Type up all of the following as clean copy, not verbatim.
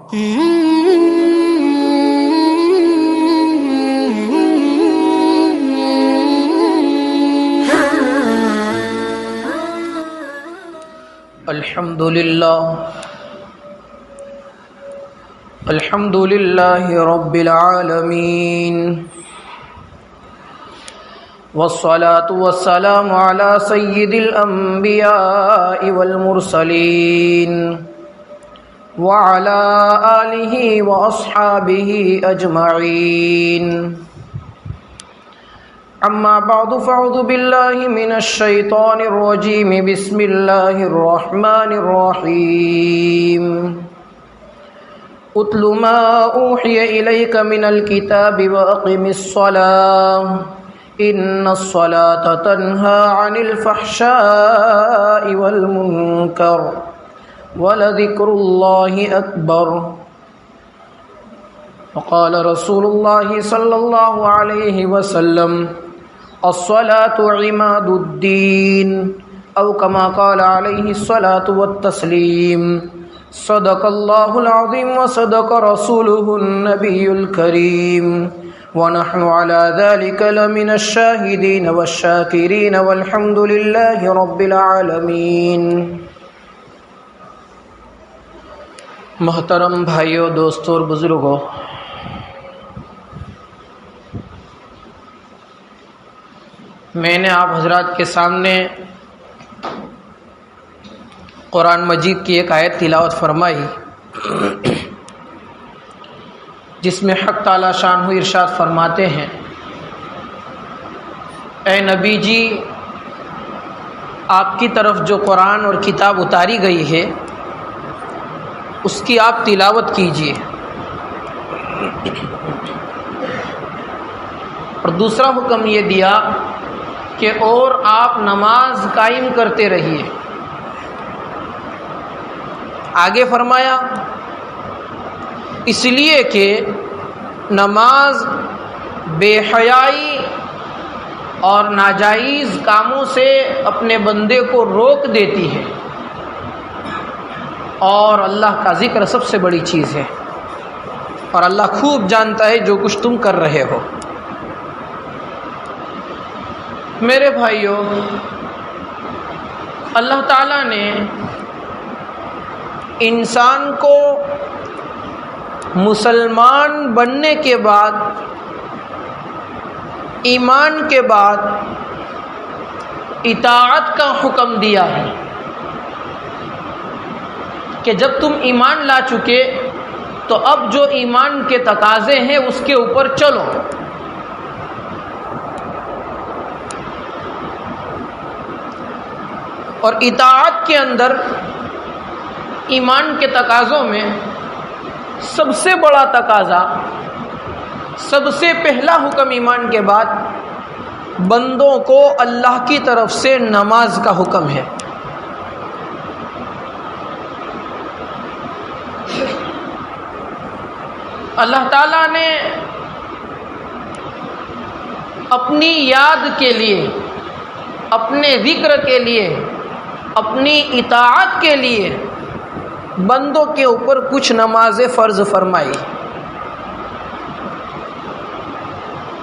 الحمد لله رب العالمين والصلاة والسلام على سيد الأنبياء والمرسلين وعلى آله وأصحابه أجمعين. أما بعد فأعوذ بالله من الشيطان الرجيم. بسم الله الرحمن الرحيم. اتل ما أوحي إليك من الكتاب وأقم الصلاة إن الصلاة تنهى عن الفحشاء والمنكر ولذكر الله أكبر. وقال رسول الله صلى الله عليه وسلم الصلاة عماد الدين أو كما قال عليه الصلاة والتسليم. صدق الله العظيم وصدق رسوله النبي الكريم ونحن على ذلك لمن الشاهدين والشاكرين والحمد لله رب العالمين. محترم بھائیوں، دوستوں اور بزرگوں، میں نے آپ حضرات کے سامنے قرآن مجید کی ایک آیت تلاوت فرمائی جس میں حق تعالی شانہ ارشاد فرماتے ہیں، اے نبی جی، آپ کی طرف جو قرآن اور کتاب اتاری گئی ہے اس کی آپ تلاوت کیجیے، اور دوسرا حکم یہ دیا کہ اور آپ نماز قائم کرتے رہیے۔ آگے فرمایا اس لیے کہ نماز بے حیائی اور ناجائز کاموں سے اپنے بندے کو روک دیتی ہے، اور اللہ کا ذکر سب سے بڑی چیز ہے، اور اللہ خوب جانتا ہے جو کچھ تم کر رہے ہو۔ میرے بھائیوں، اللہ تعالیٰ نے انسان کو مسلمان بننے کے بعد، ایمان کے بعد اطاعت کا حکم دیا ہے کہ جب تم ایمان لا چکے تو اب جو ایمان کے تقاضے ہیں اس کے اوپر چلو۔ اور اطاعت کے اندر ایمان کے تقاضوں میں سب سے بڑا تقاضا، سب سے پہلا حکم ایمان کے بعد بندوں کو اللہ کی طرف سے نماز کا حکم ہے۔ اللہ تعالیٰ نے اپنی یاد کے لیے، اپنے ذکر کے لیے، اپنی اطاعت کے لیے بندوں کے اوپر کچھ نمازیں فرض فرمائی،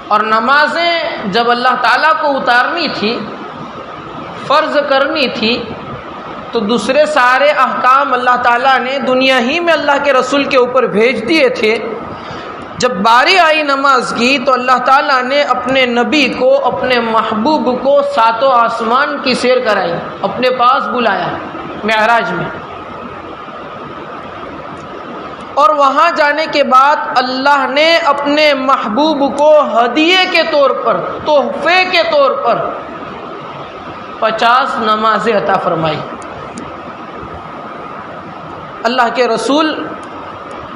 اور نمازیں جب اللہ تعالیٰ کو اتارنی تھی، فرض کرنی تھی، تو دوسرے سارے احکام اللہ تعالیٰ نے دنیا ہی میں اللہ کے رسول کے اوپر بھیج دیے تھے۔ جب باری آئی نماز کی تو اللہ تعالیٰ نے اپنے نبی کو، اپنے محبوب کو ساتوں آسمان کی سیر کرائی، اپنے پاس بلایا معراج میں، اور وہاں جانے کے بعد اللہ نے اپنے محبوب کو ہدیے کے طور پر، تحفے کے طور پر 50 نمازیں عطا فرمائی۔ اللہ کے رسول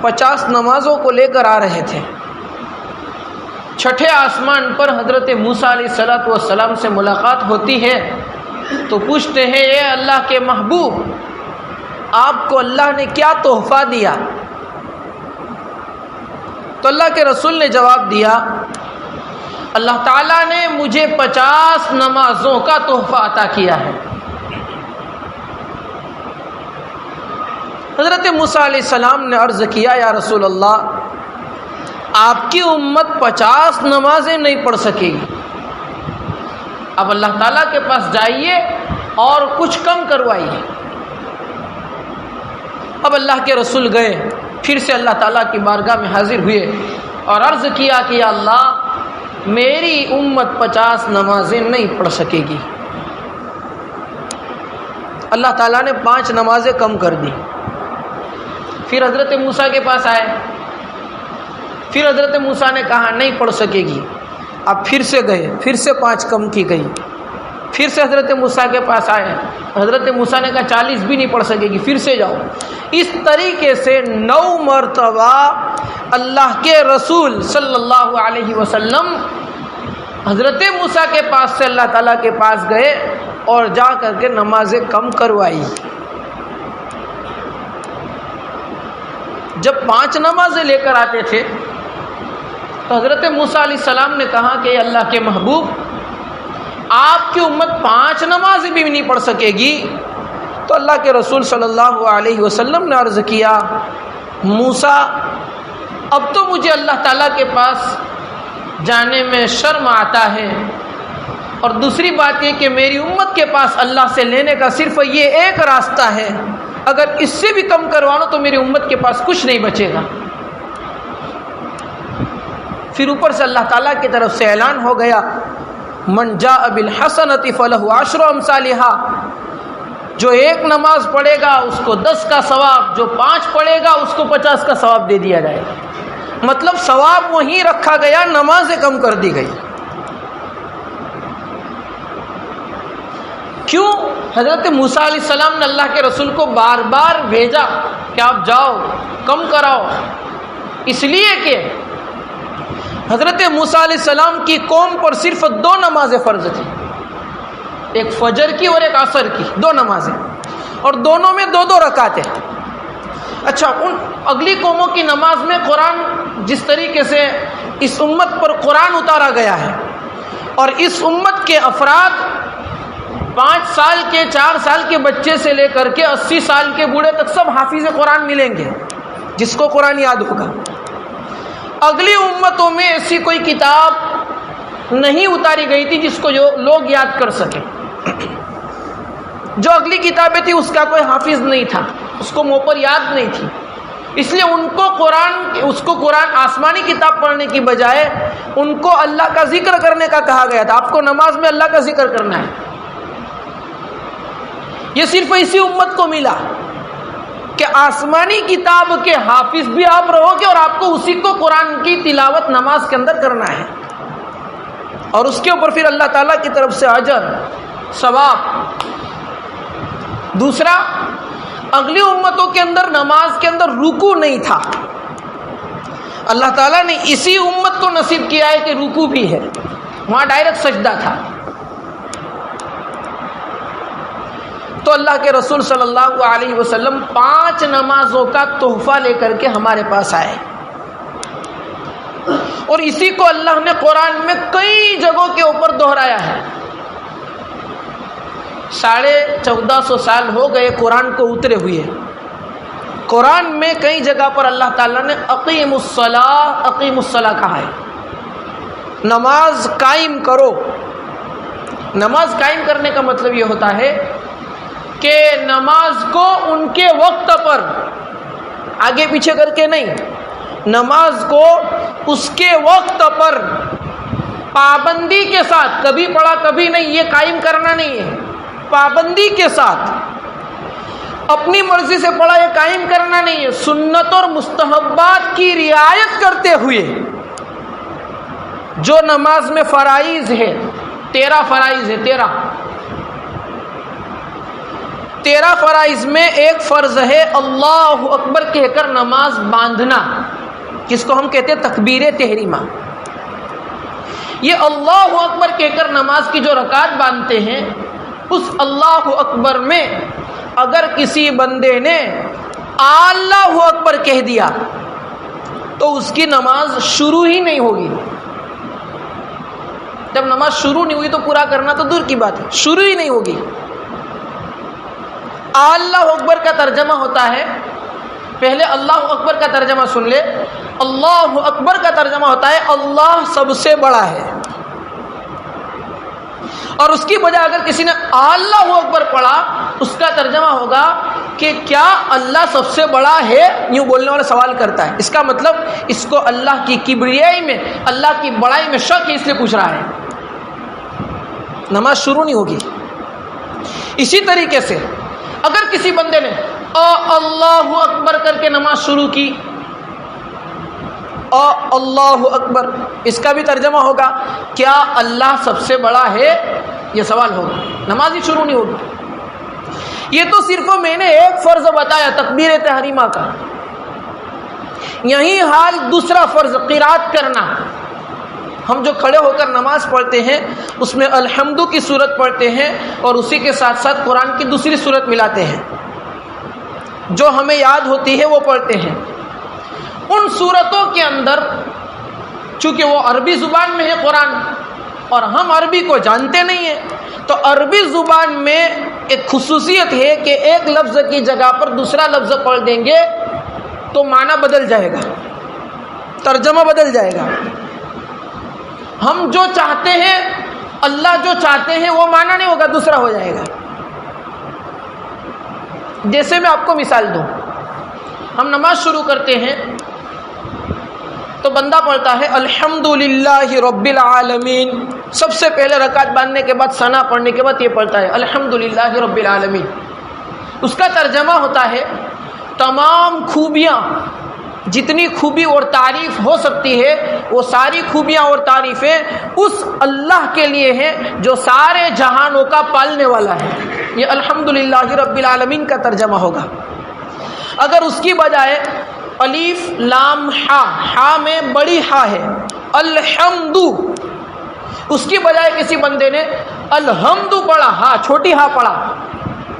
50 نمازوں کو لے کر آ رہے تھے۔ چھٹے آسمان پر حضرت موسیٰ علیہ السلام سے ملاقات ہوتی ہے تو پوچھتے ہیں، اے اللہ کے محبوب، آپ کو اللہ نے کیا تحفہ دیا؟ تو اللہ کے رسول نے جواب دیا، اللہ تعالیٰ نے مجھے 50 نمازوں کا تحفہ عطا کیا ہے۔ حضرت موسیٰ علیہ السلام نے عرض کیا یا رسول اللہ آپ کی امت 50 نمازیں نہیں پڑھ سکے گی، اب اللہ تعالیٰ کے پاس جائیے اور کچھ کم کروائیے۔ اب اللہ کے رسول گئے، پھر سے اللہ تعالیٰ کی بارگاہ میں حاضر ہوئے اور عرض کیا کہ یا اللہ میری امت 50 نمازیں نہیں پڑھ سکے گی۔ اللہ تعالیٰ نے 5 نمازیں کم کر دی۔ پھر حضرت موسیٰ کے پاس آئے، پھر حضرت موسیٰ نے کہا نہیں پڑھ سکے گی۔ اب پھر سے گئے، پھر سے 5 کم کی گئی، پھر سے حضرت موسیٰ کے پاس آئے، حضرت موسیٰ نے کہا 40 بھی نہیں پڑھ سکے گی، پھر سے جاؤ۔ اس طریقے سے 9 مرتبہ اللہ کے رسول صلی اللہ علیہ وسلم حضرت موسیٰ کے پاس سے اللہ تعالیٰ کے پاس گئے اور جا کر کے نمازیں کم کروائی۔ جب 5 نمازیں لے کر آتے تھے تو حضرت موسیٰ علیہ السلام نے کہا کہ اللہ کے محبوب آپ کی امت 5 نمازیں بھی نہیں پڑھ سکے گی۔ تو اللہ کے رسول صلی اللہ علیہ وسلم نے عرض کیا موسیٰ اب تو مجھے اللہ تعالیٰ کے پاس جانے میں شرم آتا ہے، اور دوسری بات یہ کہ میری امت کے پاس اللہ سے لینے کا صرف یہ ایک راستہ ہے، اگر اس سے بھی کم کروا لو تو میری امت کے پاس کچھ نہیں بچے گا۔ پھر اوپر سے اللہ تعالیٰ کی طرف سے اعلان ہو گیا من جاء بالحسنۃ فلہ 10 امثالها، جو 1 نماز پڑھے گا اس کو 10 کا ثواب، جو 5 پڑھے گا اس کو 50 کا ثواب دے دیا جائے گا۔ مطلب ثواب وہیں رکھا گیا، نمازیں کم کر دی گئی۔ کیوں؟ حضرت موسیٰ علیہ السلام نے اللہ کے رسول کو بار بار بھیجا کہ آپ جاؤ کم کراؤ، اس لیے کہ حضرت موسیٰ علیہ السلام کی قوم پر صرف 2 نمازیں فرض تھیں، ایک فجر کی اور ایک عصر کی، 2 نمازیں، اور دونوں میں 2 رکعتیں۔ اچھا، ان اگلی قوموں کی نماز میں قرآن جس طریقے سے اس امت پر قرآن اتارا گیا ہے، اور اس امت کے افراد 5 سال کے 4 سال کے بچے سے لے کر کے 80 سال کے بوڑھے تک سب حافظ قرآن ملیں گے جس کو قرآن یاد ہوگا۔ اگلی امتوں میں ایسی کوئی کتاب نہیں اتاری گئی تھی جس کو جو لوگ یاد کر سکیں۔ جو اگلی کتابیں تھی اس کا کوئی حافظ نہیں تھا، اس کو منہ پر یاد نہیں تھی، اس لیے اس کو قرآن آسمانی کتاب پڑھنے کی بجائے ان کو اللہ کا ذکر کرنے کا کہا گیا تھا۔ آپ کو نماز میں اللہ کا ذکر کرنا ہے۔ یہ صرف اسی امت کو ملا کہ آسمانی کتاب کے حافظ بھی آپ رہو گے اور آپ کو اسی کو قرآن کی تلاوت نماز کے اندر کرنا ہے، اور اس کے اوپر پھر اللہ تعالیٰ کی طرف سے اجر ثواب۔ دوسرا، اگلی امتوں کے اندر نماز کے اندر رکوع نہیں تھا، اللہ تعالیٰ نے اسی امت کو نصیب کیا ہے کہ رکوع بھی ہے، وہاں ڈائریکٹ سجدہ تھا۔ تو اللہ کے رسول صلی اللہ علیہ وسلم 5 نمازوں کا تحفہ لے کر کے ہمارے پاس آئے، اور اسی کو اللہ نے قرآن میں کئی جگہوں کے اوپر دہرایا ہے۔ 1450 سال ہو گئے قرآن کو اترے ہوئے، قرآن میں کئی جگہ پر اللہ تعالیٰ نے اقیم الصلاۃ کہا ہے، نماز قائم کرو۔ نماز قائم کرنے کا مطلب یہ ہوتا ہے کہ نماز کو ان کے وقت پر آگے پیچھے کر کے نہیں، نماز کو اس کے وقت پر پابندی کے ساتھ، کبھی پڑھا کبھی نہیں، یہ قائم کرنا نہیں ہے، پابندی کے ساتھ اپنی مرضی سے پڑھا یہ قائم کرنا نہیں ہے، سنت اور مستحبات کی رعایت کرتے ہوئے۔ جو نماز میں فرائض ہے، 13 فرائض ہے، 13 فرائض میں ایک فرض ہے اللہ اکبر کہہ کر نماز باندھنا، جس کو ہم کہتے ہیں تکبیر تحریمہ۔ یہ اللہ اکبر کہہ کر نماز کی جو رکعت باندھتے ہیں، اس اللہ اکبر میں اگر کسی بندے نے اللہ اکبر کہہ دیا تو اس کی نماز شروع ہی نہیں ہوگی۔ جب نماز شروع نہیں ہوئی تو پورا کرنا تو دور کی بات ہے، شروع ہی نہیں ہوگی۔ اللہ اکبر کا ترجمہ ہوتا ہے پہلے اللہ اکبر کا ترجمہ سن لے. اللہ اکبر کا ترجمہ ہوتا ہے اللہ سب سے بڑا ہے. اور اس کی بجائے اگر کسی نے اللہ اکبر پڑھا, اس کا ترجمہ ہوگا کہ کیا اللہ سب سے بڑا ہے؟ یوں بولنے والا سوال کرتا ہے. اس کا مطلب اس کو اللہ کی کبریائی میں, اللہ کی بڑائی میں شک ہے, اس لیے پوچھ رہا ہے. نماز شروع نہیں ہوگی. اسی طریقے سے اگر کسی بندے نے اللہ اکبر کر کے نماز شروع کی, اللہ اکبر, اس کا بھی ترجمہ ہوگا کیا اللہ سب سے بڑا ہے؟ یہ سوال ہوگا, نماز ہی شروع نہیں ہوگی. یہ تو صرف میں نے ایک فرض بتایا تکبیر تحریمہ کا. یہی حال دوسرا فرض قرات کرنا. ہم جو کھڑے ہو کر نماز پڑھتے ہیں اس میں الحمد کی صورت پڑھتے ہیں اور اسی کے ساتھ ساتھ قرآن کی دوسری صورت ملاتے ہیں. جو ہمیں یاد ہوتی ہے وہ پڑھتے ہیں. ان صورتوں کے اندر چونکہ وہ عربی زبان میں ہے قرآن اور ہم عربی کو جانتے نہیں ہیں, تو عربی زبان میں ایک خصوصیت ہے کہ ایک لفظ کی جگہ پر دوسرا لفظ پڑھ دیں گے تو معنی بدل جائے گا, ترجمہ بدل جائے گا. ہم جو چاہتے ہیں, اللہ جو چاہتے ہیں وہ معنی نہیں ہوگا, دوسرا ہو جائے گا. جیسے میں آپ کو مثال دوں, ہم نماز شروع کرتے ہیں تو بندہ پڑھتا ہے الحمدللہ رب العالمین. سب سے پہلے رکعت باندھنے کے بعد ثنا پڑھنے کے بعد یہ پڑھتا ہے الحمدللہ رب العالمین. اس کا ترجمہ ہوتا ہے تمام خوبیاں, جتنی خوبی اور تعریف ہو سکتی ہے وہ ساری خوبیاں اور تعریفیں اس اللہ کے لیے ہیں جو سارے جہانوں کا پالنے والا ہے. یہ الحمدللہ رب العالمین کا ترجمہ ہوگا. اگر اس کی بجائے الف لام ہا, ہا میں بڑی ہا ہے الحمد, اس کی بجائے کسی بندے نے الحمد پڑھا, ہا چھوٹی ہا پڑھا.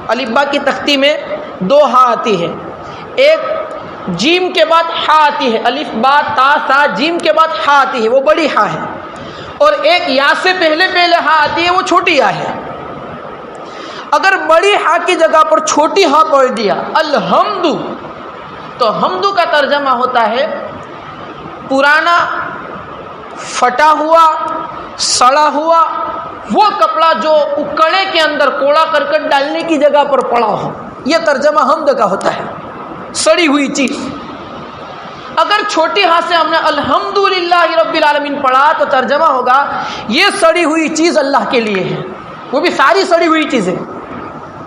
الف با کی تختی میں دو ہا آتی ہے, ایک جیم کے بعد ہا آتی ہے, الف با تا سا جیم کے بعد ہا آتی ہے, وہ بڑی ہا ہے, اور ایک یا سے پہلے ہا آتی ہے, وہ چھوٹی ہا ہے. اگر بڑی ہا کی جگہ پر چھوٹی ہا پڑھ دیا الحمد, تو حمد کا ترجمہ ہوتا ہے پرانا پھٹا ہوا سڑا ہوا وہ کپڑا جو اکڑے کے اندر کوڑا کرکٹ ڈالنے کی جگہ پر پڑا ہو. یہ ترجمہ حمد کا ہوتا ہے, سڑی ہوئی چیز. اگر چھوٹی ہا سے ہم نے الحمدللہ رب العالمین پڑھا تو ترجمہ ہوگا یہ سڑی ہوئی چیز اللہ کے لیے ہے, وہ بھی ساری سڑی ہوئی چیزیں.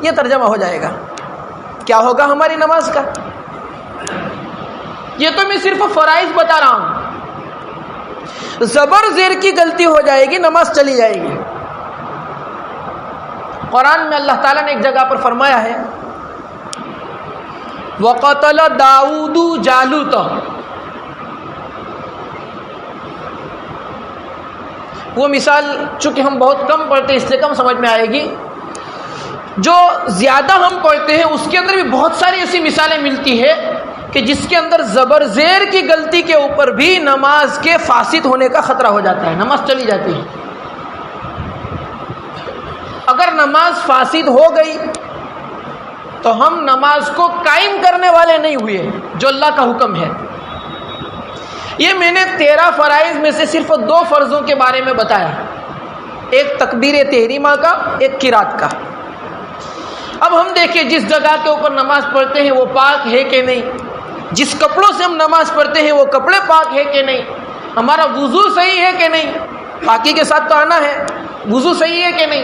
یہ ترجمہ ہو جائے گا. کیا ہوگا ہماری نماز کا؟ یہ تو میں صرف فرائض بتا رہا ہوں. زبر زیر کی غلطی ہو جائے گی, نماز چلی جائے گی. قرآن میں اللہ تعالیٰ نے ایک جگہ پر فرمایا ہے وَقَتَلَ دَاوُودُ جَالُوتَ. وہ مثال چونکہ ہم بہت کم پڑھتے ہیں اس لیے کم سمجھ میں آئے گی. جو زیادہ ہم پڑھتے ہیں اس کے اندر بھی بہت ساری ایسی مثالیں ملتی ہے کہ جس کے اندر زبر زیر کی غلطی کے اوپر بھی نماز کے فاسد ہونے کا خطرہ ہو جاتا ہے, نماز چلی جاتی ہے. اگر نماز فاسد ہو گئی تو ہم نماز کو قائم کرنے والے نہیں ہوئے جو اللہ کا حکم ہے. یہ میں نے 13 فرائض میں سے صرف 2 فرضوں کے بارے میں بتایا, ایک تکبیر تحریمہ کا, ایک قرات کا. اب ہم دیکھیں جس جگہ کے اوپر نماز پڑھتے ہیں وہ پاک ہے کہ نہیں, جس کپڑوں سے ہم نماز پڑھتے ہیں وہ کپڑے پاک ہے کہ نہیں, ہمارا وضو صحیح ہے کہ نہیں, پاکی کے ساتھ تو آنا ہے, وضو صحیح ہے کہ نہیں.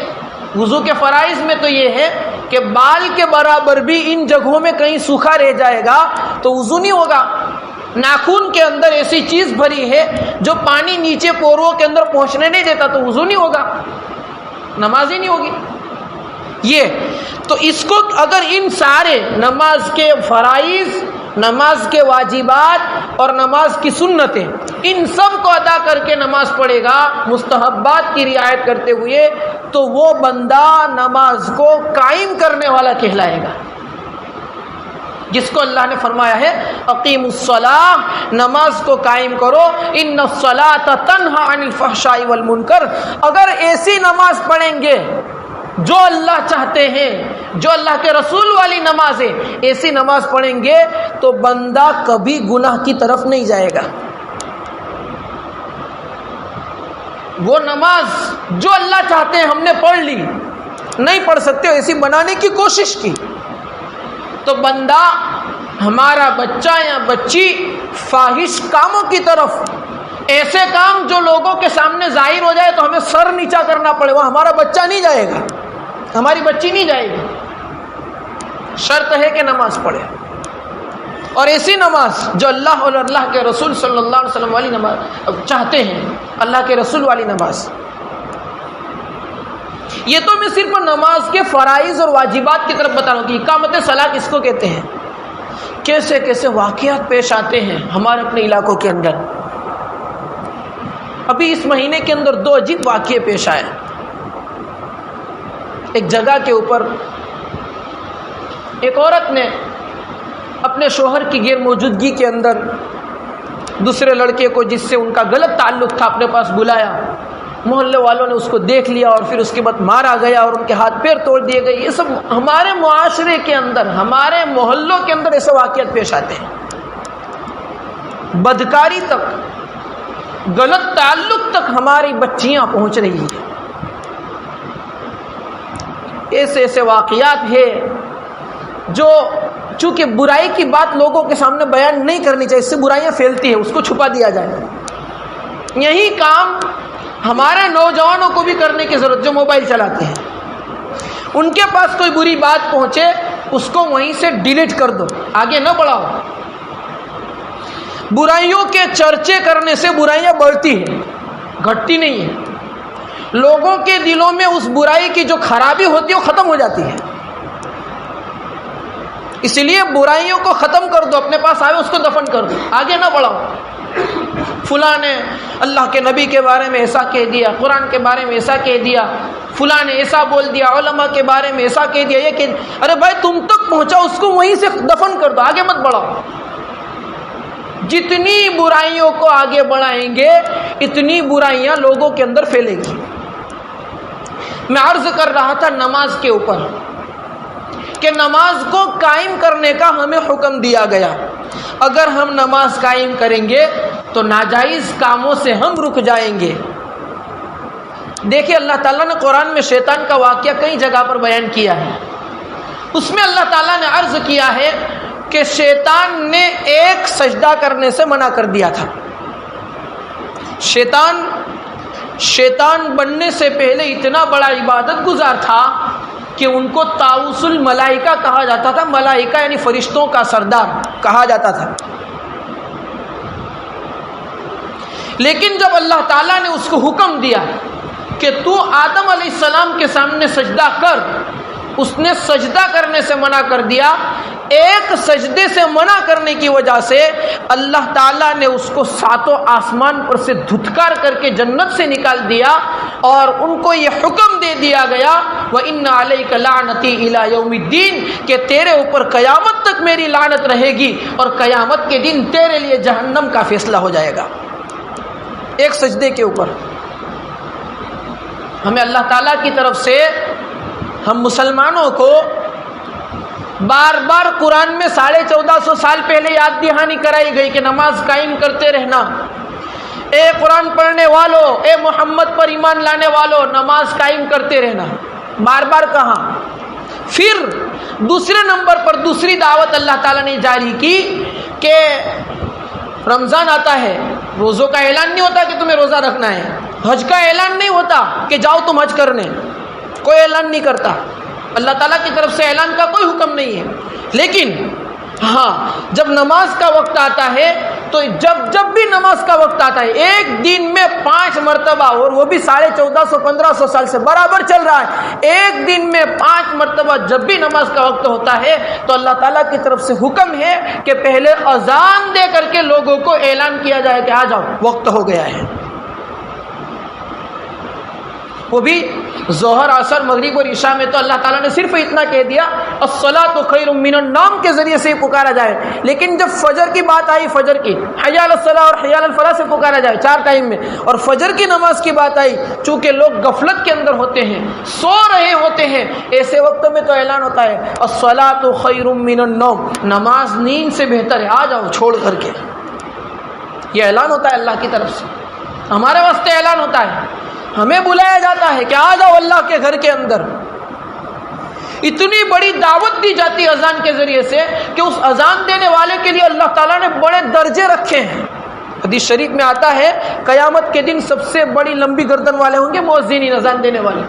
وضو کے فرائض میں تو یہ ہے کہ بال کے برابر بھی ان جگہوں میں کہیں سوکھا رہ جائے گا تو وضو نہیں ہوگا. ناخن کے اندر ایسی چیز بھری ہے جو پانی نیچے پوروں کے اندر پہنچنے نہیں دیتا تو وضو نہیں ہوگا, نماز ہی نہیں ہوگی. یہ تو اس کو اگر ان سارے نماز کے فرائض, نماز کے واجبات اور نماز کی سنتیں ان سب کو ادا کر کے نماز پڑھے گا مستحبات کی رعایت کرتے ہوئے, تو وہ بندہ نماز کو قائم کرنے والا کہلائے گا, جس کو اللہ نے فرمایا ہے اقیم الصلاۃ, نماز کو قائم کرو, ان الصلاۃ تنہی عن الفحشاء والمنکر. اگر ایسی نماز پڑھیں گے جو اللہ چاہتے ہیں، جو اللہ کے رسول والی نماز ہے، ایسی نماز پڑھیں گے تو بندہ کبھی گناہ کی طرف نہیں جائے گا۔ وہ نماز جو اللہ چاہتے ہیں ہم نے پڑھ لی، نہیں پڑھ سکتے ایسی بنانے کی کوشش کی تو بندہ، ہمارا بچہ یا بچی فاحش کاموں کی طرف، ایسے کام جو لوگوں کے سامنے ظاہر ہو جائے تو ہمیں سر نیچا کرنا پڑے، وہ ہمارا بچہ نہیں جائے گا، ہماری بچی نہیں جائے گی۔ شرط ہے کہ نماز پڑھے، اور ایسی نماز جو اللہ اور اللہ کے رسول صلی اللہ علیہ وسلم والی نماز چاہتے ہیں، اللہ کے رسول والی نماز۔ یہ تو میں صرف نماز کے فرائض اور واجبات کی طرف بتا رہا ہوں کہ اقامت صلاۃ کس کو کہتے ہیں، کیسے کیسے واقعات پیش آتے ہیں ہمارے اپنے علاقوں کے اندر۔ ابھی اس مہینے کے اندر 2 عجیب واقعے پیش آئے۔ ایک جگہ کے اوپر ایک عورت نے اپنے شوہر کی غیر موجودگی کے اندر دوسرے لڑکے کو، جس سے ان کا غلط تعلق تھا، اپنے پاس بلایا۔ محلے والوں نے اس کو دیکھ لیا اور پھر اس کے بعد مارا گیا اور ان کے ہاتھ پیر توڑ دیے گئے۔ یہ سب ہمارے معاشرے کے اندر، ہمارے محلوں کے اندر ایسے واقعات پیش آتے ہیں۔ بدکاری تک، غلط تعلق تک ہماری بچیاں پہنچ رہی ہیں۔ ایسے ایسے واقعات ہیں جو چونکہ برائی کی بات لوگوں کے سامنے بیان نہیں کرنی چاہیے، اس سے برائیاں پھیلتی ہیں، اس کو چھپا دیا جائے۔ یہی کام ہمارے نوجوانوں کو بھی کرنے کی ضرورت، جو موبائل چلاتے ہیں، ان کے پاس کوئی بری بات پہنچے اس کو وہیں سے ڈیلیٹ کر دو، آگے نہ بڑھاؤ۔ برائیوں کے چرچے کرنے سے برائیاں بڑھتی ہیں، گھٹتی نہیں ہیں۔ لوگوں کے دلوں میں اس برائی کی جو خرابی ہوتی ہے وہ ختم ہو جاتی ہے۔ اس لیے برائیوں کو ختم کر دو، اپنے پاس آئے اس کو دفن کر دو، آگے نہ بڑھاؤ۔ فلاں نے اللہ کے نبی کے بارے میں ایسا کہہ دیا، قرآن کے بارے میں ایسا کہہ دیا، فلاں نے ایسا بول دیا، علماء کے بارے میں ایسا کہہ دیا، یہ کہ ارے بھائی تم تک پہنچا، اس کو وہیں سے دفن کر دو، آگے مت بڑھاؤ۔ جتنی برائیوں کو آگے بڑھائیں گے اتنی برائیاں لوگوں کے اندر پھیلیں گی۔ میں عرض کر رہا تھا نماز کے اوپر کہ نماز کو قائم کرنے کا ہمیں حکم دیا گیا۔ اگر ہم نماز قائم کریں گے تو ناجائز کاموں سے ہم رک جائیں گے۔ دیکھیے اللہ تعالیٰ نے قرآن میں شیطان کا واقعہ کئی جگہ پر بیان کیا ہے۔ اس میں اللہ تعالیٰ نے عرض کیا ہے کہ شیطان نے ایک سجدہ کرنے سے منع کر دیا تھا۔ شیطان بننے سے پہلے اتنا بڑا عبادت گزار تھا کہ ان کو طاؤس الملائکہ کہا جاتا تھا، ملائکہ یعنی فرشتوں کا سردار کہا جاتا تھا۔ لیکن جب اللہ تعالیٰ نے اس کو حکم دیا کہ تو آدم علیہ السلام کے سامنے سجدہ کر، اس نے سجدہ کرنے سے منع کر دیا۔ ایک سجدے سے منع کرنے کی وجہ سے اللہ تعالیٰ نے اس کو 7 آسمان پر سے دھتکار کر کے جنت سے نکال دیا، اور ان کو یہ حکم دے دیا گیا وَإِنَّ عَلَيْكَ لَعْنَتِي إِلَى يَوْمِ الدِّينِ کہ تیرے اوپر قیامت تک میری لعنت رہے گی، اور قیامت کے دن تیرے لیے جہنم کا فیصلہ ہو جائے گا۔ ایک سجدے کے اوپر ہمیں اللہ تعالیٰ کی طرف سے، ہم مسلمانوں کو بار بار قرآن میں 1450 سال پہلے یاد دہانی کرائی گئی کہ نماز قائم کرتے رہنا۔ اے قرآن پڑھنے والوں، اے محمد پر ایمان لانے والوں، نماز قائم کرتے رہنا، بار بار کہا۔ پھر دوسرے نمبر پر دوسری دعوت اللہ تعالیٰ نے جاری کی کہ رمضان آتا ہے، روزوں کا اعلان نہیں ہوتا کہ تمہیں روزہ رکھنا ہے، حج کا اعلان نہیں ہوتا کہ جاؤ تم حج کرنے، کوئی اعلان نہیں کرتا، اللہ تعالیٰ کی طرف سے اعلان کا کوئی حکم نہیں ہے۔ لیکن ہاں جب نماز کا وقت آتا ہے تو جب بھی نماز کا وقت آتا ہے، ایک دن میں 5 مرتبہ، اور وہ بھی 1450-1500 سال سے برابر چل رہا ہے، ایک دن میں 5 مرتبہ جب بھی نماز کا وقت ہوتا ہے تو اللہ تعالیٰ کی طرف سے حکم ہے کہ پہلے اذان دے کر کے لوگوں کو اعلان کیا جائے کہ آ جاؤ، وقت ہو گیا ہے۔ وہ بھی ظہر عصر مغرب اور عشاء میں تو اللہ تعالیٰ نے صرف اتنا کہہ دیا الصلاۃ خیر من النوم کے ذریعے سے پکارا جائے، لیکن جب فجر کی بات آئی، فجر کی حی علی الصلاۃ اور حی علی الفلاح سے پکارا جائے 4 ٹائم میں، اور فجر کی نماز کی بات آئی، چونکہ لوگ غفلت کے اندر ہوتے ہیں، سو رہے ہوتے ہیں، ایسے وقتوں میں تو اعلان ہوتا ہے الصلاۃ خیر من النوم، نماز نیند سے بہتر ہے، آ جاؤ چھوڑ کر کے۔ یہ اعلان ہوتا ہے اللہ کی طرف سے، ہمارے واسطے اعلان ہوتا ہے، ہمیں بلایا جاتا ہے کہ آ جاؤ اللہ کے گھر کے اندر۔ اتنی بڑی دعوت دی جاتی ہے اذان کے ذریعے سے کہ اس اذان دینے والے کے لیے اللہ تعالیٰ نے بڑے درجے رکھے ہیں۔ حدیث شریف میں آتا ہے قیامت کے دن سب سے بڑی لمبی گردن والے ہوں گے مؤذنین، اذان دینے والے۔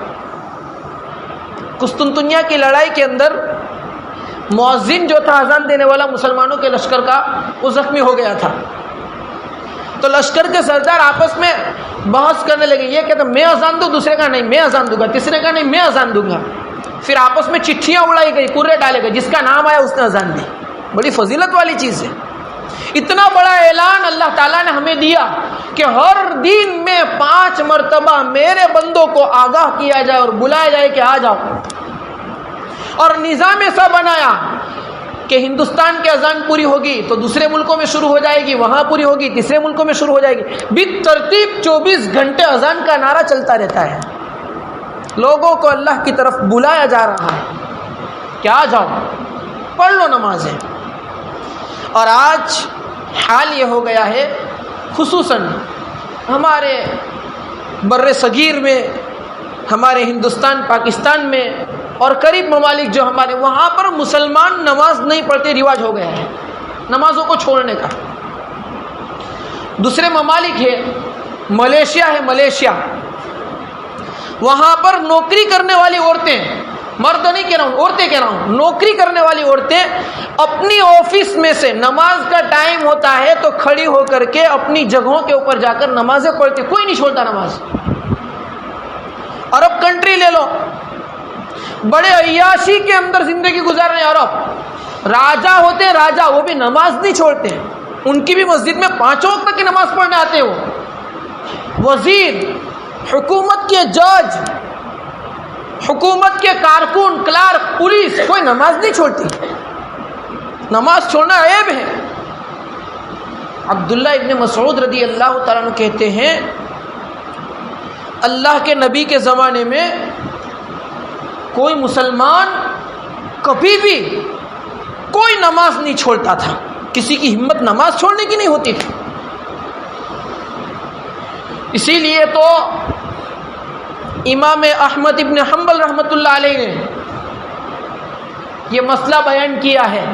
قسطنطنیہ کی لڑائی کے اندر مؤذن جو تھا اذان دینے والا مسلمانوں کے لشکر کا، وہ زخمی ہو گیا تھا، تو لشکر کے سردار آپس میں بحث کرنے لگے، یہ کہتا میں اذان دوں، دوسرے کا نہیں میں اذان دوں گا، تیسرے کا نہیں میں اذان دوں گا۔ پھر آپس میں چٹھیاں اڑائی گئی، کرے ڈالے گئے، جس کا نام آیا اس نے اذان دی۔ بڑی فضیلت والی چیز ہے۔ اتنا بڑا اعلان اللہ تعالیٰ نے ہمیں دیا کہ ہر دن میں 5 مرتبہ میرے بندوں کو آگاہ کیا جائے اور بلایا جائے کہ آ جاؤ، اور نظام ایسا بنایا کہ ہندوستان کی اذان پوری ہوگی تو دوسرے ملکوں میں شروع ہو جائے گی، وہاں پوری ہوگی تیسرے ملکوں میں شروع ہو جائے گی، بالترتیب 24 گھنٹے اذان کا نعرہ چلتا رہتا ہے۔ لوگوں کو اللہ کی طرف بلایا جا رہا ہے کہ آ جاؤ پڑھ لو نمازیں۔ اور آج حال یہ ہو گیا ہے، خصوصاً ہمارے بر صغیر میں، ہمارے ہندوستان پاکستان میں اور قریب ممالک جو ہمارے، وہاں پر مسلمان نماز نہیں پڑھتے رواج ہو گیا ہے، نمازوں کو چھوڑنے کا۔ دوسرے ممالک ہے، ملیشیا ہے، ملیشیا، وہاں پر نوکری کرنے والی عورتیں، مرد نہیں کہہ رہا ہوں، عورتیں کہہ رہا ہوں، نوکری کرنے والی عورتیں اپنی آفس میں سے نماز کا ٹائم ہوتا ہے تو کھڑی ہو کر کے اپنی جگہوں کے اوپر جا کر نمازیں پڑھتے، کوئی نہیں چھوڑتا نماز۔ عرب کنٹری لے لو، بڑے عیاشی کے اندر زندگی گزار رہے ہیں عرب، راجا ہوتے ہیں راجا، وہ بھی نماز نہیں چھوڑتے ہیں، ان کی بھی مسجد میں 5 وقت کی نماز پڑھنے آتے ہیں۔ وہ وزیر، حکومت کے جج، حکومت کے کارکن، کلارک، پولیس، کوئی نماز نہیں چھوڑتی۔ نماز چھوڑنا عیب ہے۔ عبداللہ ابن مسعود رضی اللہ تعالیٰ عنہ کہتے ہیں اللہ کے نبی کے زمانے میں کوئی مسلمان کبھی بھی کوئی نماز نہیں چھوڑتا تھا، کسی کی ہمت نماز چھوڑنے کی نہیں ہوتی تھی۔ اسی لیے تو امام احمد ابن حنبل رحمۃ اللہ علیہ نے یہ مسئلہ بیان کیا ہے،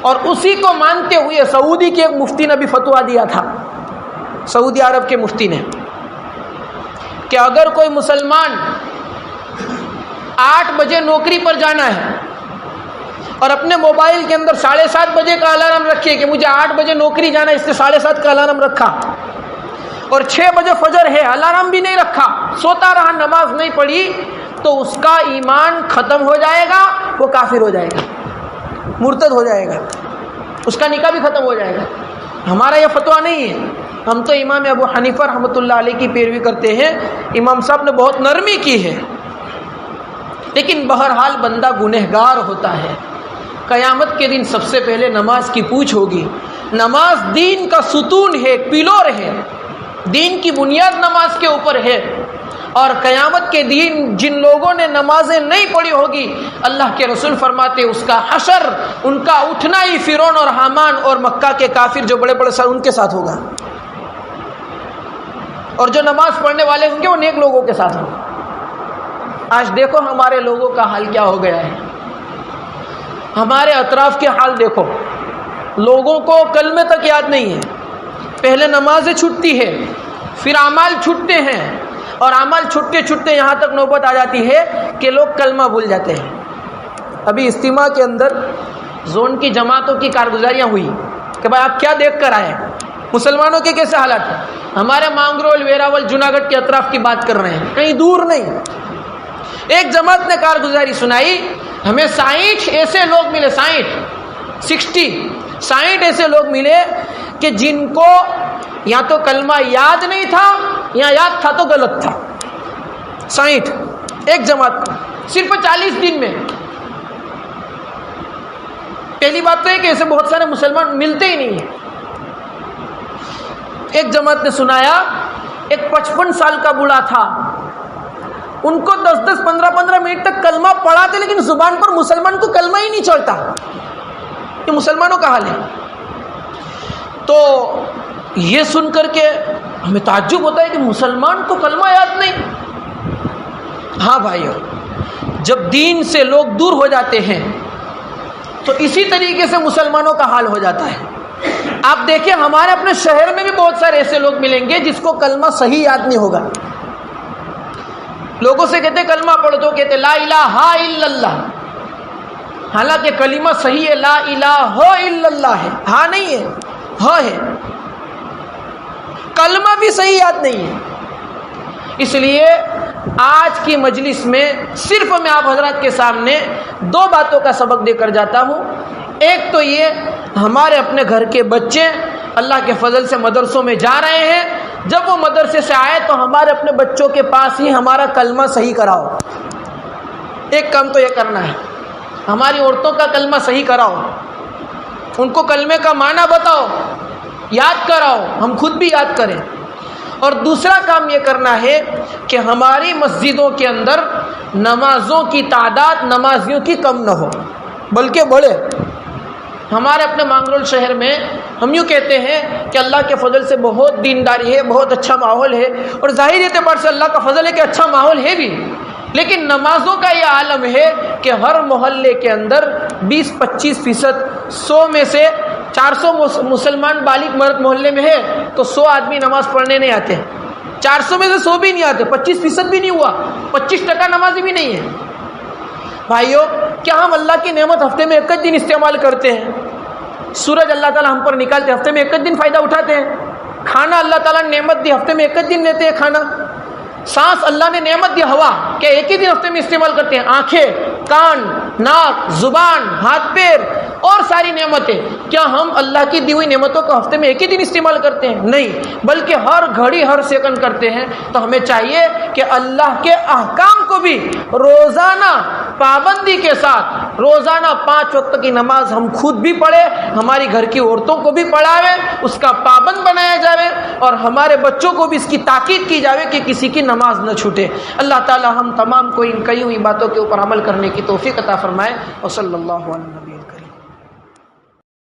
اور اسی کو مانتے ہوئے سعودی کے ایک مفتی نے بھی فتویٰ دیا تھا، سعودی عرب کے مفتی نے، کہ اگر کوئی مسلمان 8 بجے نوکری پر جانا ہے اور اپنے موبائل کے اندر 7:30 بجے کا الارم رکھے کہ مجھے 8 بجے نوکری جانا ہے، اس نے 7:30 کا الارم رکھا، اور 6 بجے فجر ہے، الارم بھی نہیں رکھا، سوتا رہا، نماز نہیں پڑھی، تو اس کا ایمان ختم ہو جائے گا، وہ کافر ہو جائے گا، مرتد ہو جائے گا، اس کا نکاح بھی ختم ہو جائے گا۔ ہمارا یہ فتویٰ نہیں ہے، ہم تو امام ابو حنیفہ رحمۃ اللہ علیہ کی پیروی کرتے ہیں۔ امام صاحب نے بہت نرمی کی ہے، لیکن بہرحال بندہ گنہگار ہوتا ہے۔ قیامت کے دن سب سے پہلے نماز کی پوچھ ہوگی۔ نماز دین کا ستون ہے، پلور ہے، دین کی بنیاد نماز کے اوپر ہے، اور قیامت کے دن جن لوگوں نے نمازیں نہیں پڑھی ہوگی، اللہ کے رسول فرماتے اس کا حشر، ان کا اٹھنا ہی فرعون اور حامان اور مکہ کے کافر جو بڑے بڑے سر ان کے ساتھ ہوگا، اور جو نماز پڑھنے والے ہوں گے وہ نیک لوگوں کے ساتھ ہوں گے۔ آج دیکھو ہمارے لوگوں کا حال کیا ہو گیا ہے، ہمارے اطراف کے حال دیکھو، لوگوں کو کلمے تک یاد نہیں ہے، پہلے نمازیں چھوٹتی ہے، پھر اعمال چھوٹتے ہیں، اور اعمال چھوٹتے چھوٹتے یہاں تک نوبت آ جاتی ہے کہ لوگ کلمہ بھول جاتے ہیں۔ ابھی اجتماع کے اندر زون کی جماعتوں کی کارگزاریاں ہوئی کہ بھائی آپ کیا دیکھ کر آئے، مسلمانوں کے کیسے حالات ہیں، ہمارے مانگرول، ویراول، جوناگڑھ کے اطراف کی بات کر رہے ہیں، کہیں دور نہیں۔ ایک جماعت نے کارگزاری سنائی، ہمیں 60 ایسے لوگ ملے، 60 ایسے لوگ ملے کہ جن کو یا تو کلمہ یاد نہیں تھا یا یاد تھا تو غلط تھا، 60 ایک جماعت کو صرف 40 دن میں. پہلی بات تو ہے کہ ایسے بہت سارے مسلمان ملتے ہی نہیں ہیں. ایک جماعت نے سنایا ایک 55 سال کا بوڑھا تھا, ان کو 10 15 منٹ تک کلمہ پڑھاتے لیکن زبان پر مسلمان کو کلمہ ہی نہیں چڑھتا. یہ مسلمانوں کا حال ہے. تو یہ سن کر کے ہمیں تعجب ہوتا ہے کہ مسلمان کو کلمہ یاد نہیں. ہاں بھائیو, جب دین سے لوگ دور ہو جاتے ہیں تو اسی طریقے سے مسلمانوں کا حال ہو جاتا ہے. آپ دیکھیں ہمارے اپنے شہر میں بھی بہت سارے ایسے لوگ ملیں گے جس کو کلمہ صحیح یاد نہیں ہوگا. لوگوں سے کہتے کلمہ پڑھ دو, کہتے لا الہ الا اللہ, حالانکہ کلمہ صحیح ہے لا الہ الا اللہ ہے, ہاں نہیں ہے, ہاں ہے. کلمہ بھی صحیح یاد نہیں ہے. اس لیے آج کی مجلس میں صرف میں آپ حضرات کے سامنے 2 باتوں کا سبق دے کر جاتا ہوں. ایک تو یہ ہمارے اپنے گھر کے بچے اللہ کے فضل سے مدرسوں میں جا رہے ہیں, جب وہ مدرسے سے آئے تو ہمارے اپنے بچوں کے پاس ہی ہمارا کلمہ صحیح کراؤ. ایک کام تو یہ کرنا ہے, ہماری عورتوں کا کلمہ صحیح کراؤ, ان کو کلمے کا معنی بتاؤ, یاد کراؤ, ہم خود بھی یاد کریں. اور دوسرا کام یہ کرنا ہے کہ ہماری مسجدوں کے اندر نمازوں کی تعداد نمازیوں کی کم نہ ہو بلکہ بڑھے. ہمارے اپنے مانگرول شہر میں ہم یوں کہتے ہیں کہ اللہ کے فضل سے بہت دینداری ہے, بہت اچھا ماحول ہے, اور ظاہر اعتبار سے اللہ کا فضل ہے کہ اچھا ماحول ہے بھی, لیکن نمازوں کا یہ عالم ہے کہ ہر محلے کے اندر 20-25%, 100 میں سے 400 مسلمان بالغ مرد محلے میں ہے تو 100 آدمی نماز پڑھنے نہیں آتے. 400 میں سے 100 بھی نہیں آتے, 25% بھی نہیں ہوا, 25% نمازی بھی نہیں ہے. بھائیو, کیا ہم اللہ کی نعمت ہفتے میں 1 دن استعمال کرتے ہیں؟ سورج اللہ تعالیٰ ہم پر نکالتے, ہفتے میں 1 دن فائدہ اٹھاتے ہیں. کھانا اللہ تعالیٰ نے نعمت دی, ہفتے میں 1 دن لیتے ہیں کھانا. سانس اللہ نے نعمت دی ہوا, کیا 1 ہی دن ہفتے میں استعمال کرتے ہیں؟ آنکھیں, کان, ناک, زبان, ہاتھ پیر اور ساری نعمتیں, کیا ہم اللہ کی دی ہوئی نعمتوں کو ہفتے میں 1 ہی دن استعمال کرتے ہیں؟ نہیں, بلکہ ہر گھڑی ہر سیکنڈ کرتے ہیں. تو ہمیں چاہیے کہ اللہ کے احکام کو بھی روزانہ پابندی کے ساتھ روزانہ 5 وقت کی نماز ہم خود بھی پڑھیں, ہماری گھر کی عورتوں کو بھی پڑھاویں, اس کا پابند بنایا جائے, اور ہمارے بچوں کو بھی اس کی تاکید کی جائے کہ کسی کی نماز نہ چھوٹے. اللہ تعالی ہم تمام کو ان کئی ہوئی باتوں کے اوپر عمل کرنے کی توفیق عطا فرمائے. وصلی اللہ علیہ وسلم.